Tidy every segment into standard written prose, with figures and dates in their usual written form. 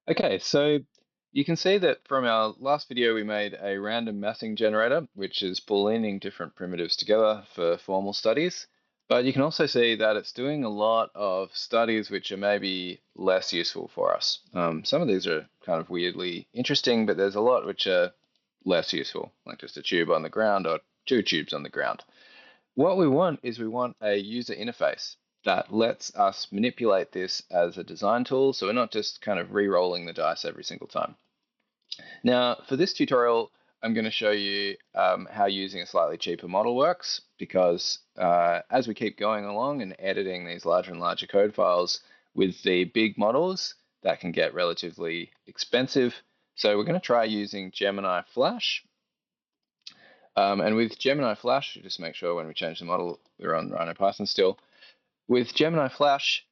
Okay, so you can see that from our last video, we made a random massing generator, which is booleaning different primitives together for formal studies. But you can also see that it's doing a lot of studies which are maybe less useful for us. Some of these are kind of weirdly interesting, but there's a lot which are less useful, like just a tube on the ground or two tubes on the ground. What we want is we want a user interface that lets us manipulate this as a design tool, so we're not just kind of re-rolling the dice every single time. Now, for this tutorial, I'm going to show you how using a slightly cheaper model works, because as we keep going along and editing these larger and larger code files with the big models, that can get relatively expensive. So we're going to try using Gemini Flash. And with Gemini Flash, just make sure when we change the model, we're on Rhino Python still. With Gemini Flash,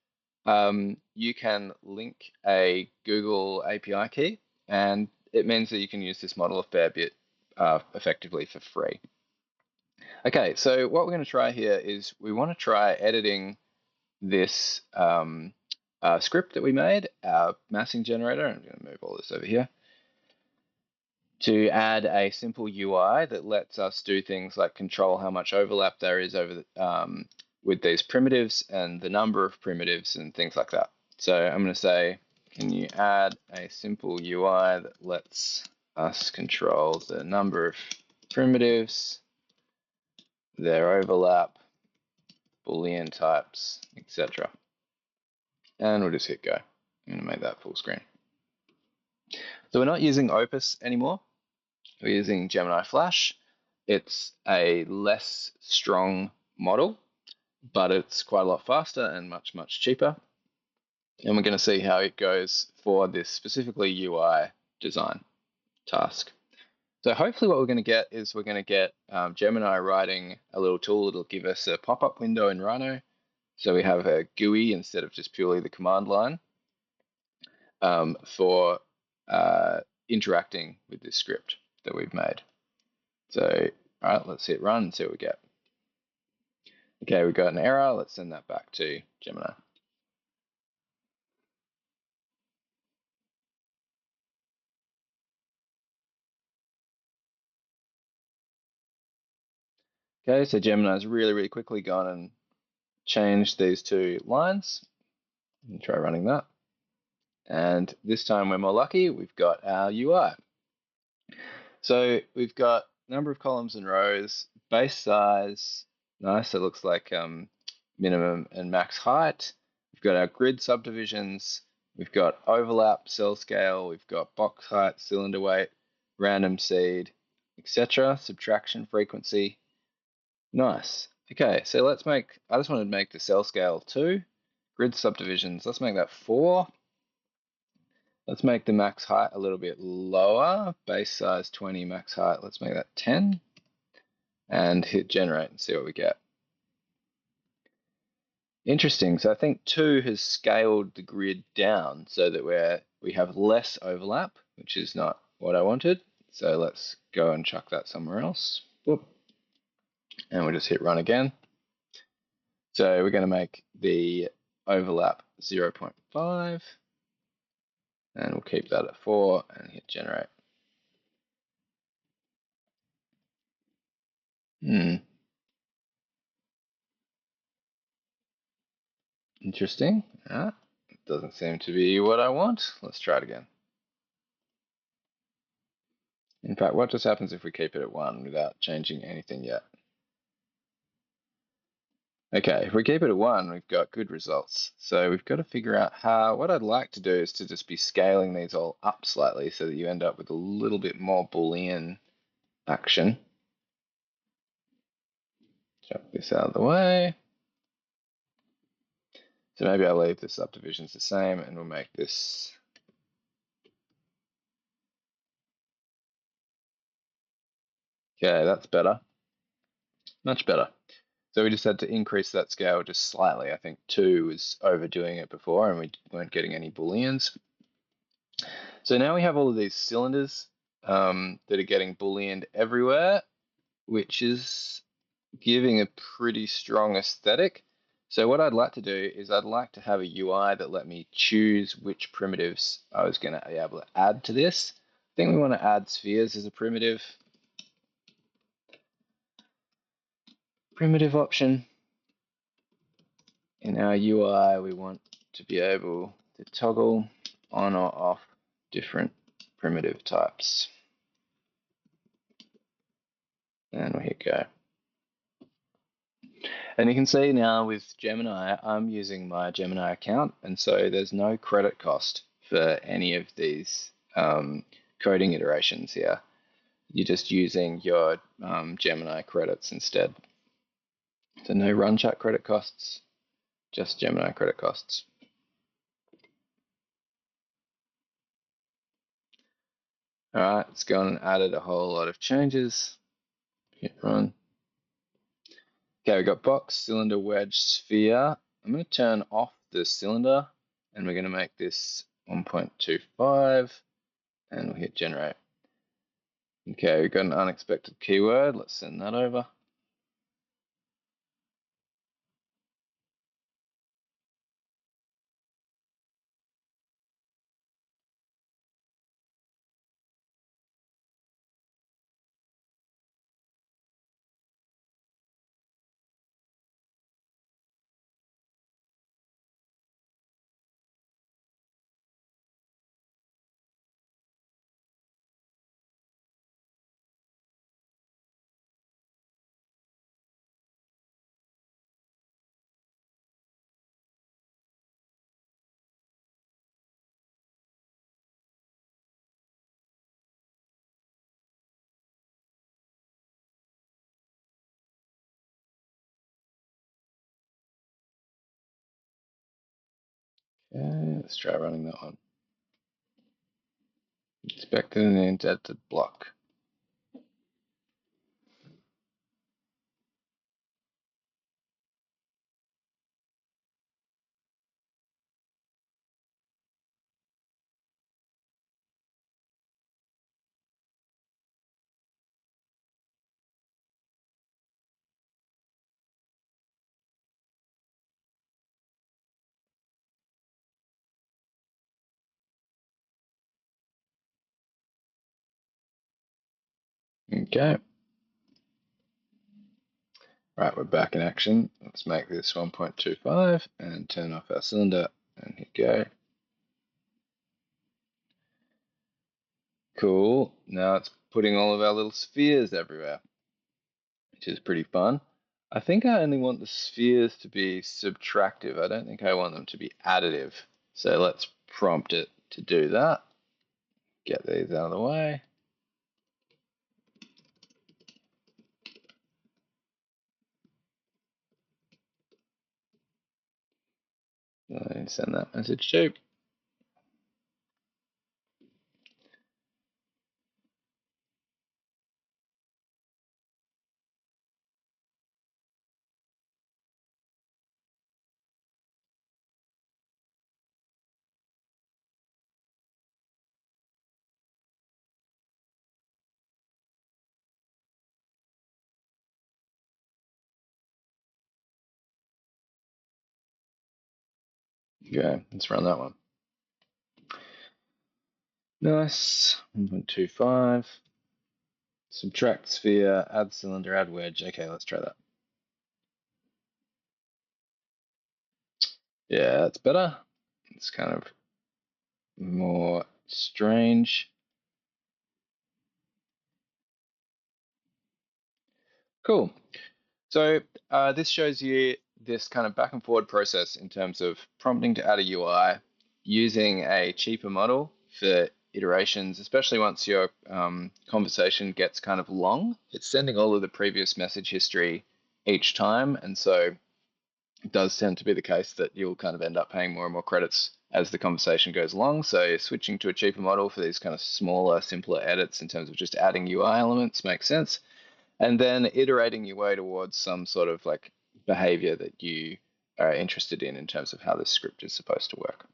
you can link a Google API key, and it means that you can use this model a fair bit effectively for free. Okay, so what we're going to try here is we want to try editing this script that we made, our massing generator. I'm going to move all this over here to add a simple UI that lets us do things like control how much overlap there is over with these primitives and the number of primitives and things like that. So I'm going to say, can you add a simple UI that lets us control the number of primitives, their overlap, Boolean types, etc. And we'll just hit go. I'm going to make that full screen. So we're not using Opus anymore. We're using Gemini Flash. It's a less strong model, but it's quite a lot faster and much, much cheaper. And we're going to see how it goes for this specifically UI design task. So hopefully what we're going to get is we're going to get Gemini writing a little tool that'll give us a pop-up window in Rhino. So we have a GUI instead of just purely the command line for interacting with this script that we've made. So, all right, let's hit run and see what we get. Okay, we got an error. Let's send that back to Gemini. Okay, so Gemini's really, really quickly gone and changed these two lines. Try running that. And this time we're more lucky. We've got our UI. So we've got number of columns and rows, base size. Nice. It looks like minimum and max height. We've got our grid subdivisions. We've got overlap, cell scale. We've got box height, cylinder weight, random seed, etc. Subtraction frequency. Nice. Okay, so let's make, I just wanted to make the cell scale 2. Grid subdivisions, let's make that 4. Let's make the max height a little bit lower. Base size 20, max height, let's make that 10. And hit generate and see what we get. Interesting, so I think 2 has scaled the grid down so that we have less overlap, which is not what I wanted. So let's go and chuck that somewhere else. Whoop. And we'll just hit run again. So we're going to make the overlap 0.5, and we'll keep that at 4 and hit generate. Interesting. Doesn't seem to be what I want. Let's try it again. In fact, what just happens if we keep it at 1 without changing anything yet? Okay, if we keep it at 1, we've got good results. So we've got to figure out how, what I'd like to do is to just be scaling these all up slightly so that you end up with a little bit more Boolean action. Chuck this out of the way. So maybe I'll leave the subdivisions the same and we'll make this. Okay, that's better. Much better. So we just had to increase that scale just slightly. I think 2 was overdoing it before and we weren't getting any Booleans. So now we have all of these cylinders that are getting Booleaned everywhere, which is giving a pretty strong aesthetic. So what I'd like to do is I'd like to have a UI that let me choose which primitives I was going to be able to add to this. I think we want to add spheres as a primitive option. In our UI, we want to be able to toggle on or off different primitive types. And we hit go. And you can see now with Gemini, I'm using my Gemini account, and so there's no credit cost for any of these coding iterations here. You're just using your Gemini credits instead. So no run chat credit costs, just Gemini credit costs. All right, it's gone and added a whole lot of changes. Hit run. Okay, we've got box, cylinder, wedge, sphere. I'm going to turn off the cylinder and we're going to make this 1.25 and we'll hit generate. Okay, we've got an unexpected keyword. Let's send that over. Okay, let's try running that one. Expected and indented block. Okay. Right, we're back in action. Let's make this 1.25 and turn off our cylinder and hit go. Cool. Now it's putting all of our little spheres everywhere, which is pretty fun. I think I only want the spheres to be subtractive. I don't think I want them to be additive. So let's prompt it to do that. Get these out of the way. And send that message too. Okay, let's run that one. Nice. 1.25. Subtract sphere, add cylinder, add wedge. Okay, let's try that. Yeah, that's better. It's kind of more strange. Cool. So this shows you this kind of back and forward process in terms of prompting to add a UI using a cheaper model for iterations, especially once your conversation gets kind of long. It's sending all of the previous message history each time, and so it does tend to be the case that you'll kind of end up paying more and more credits as the conversation goes along. So switching to a cheaper model for these kind of smaller, simpler edits in terms of just adding UI elements makes sense. And then iterating your way towards some sort of like behavior that you are interested in terms of how this script is supposed to work.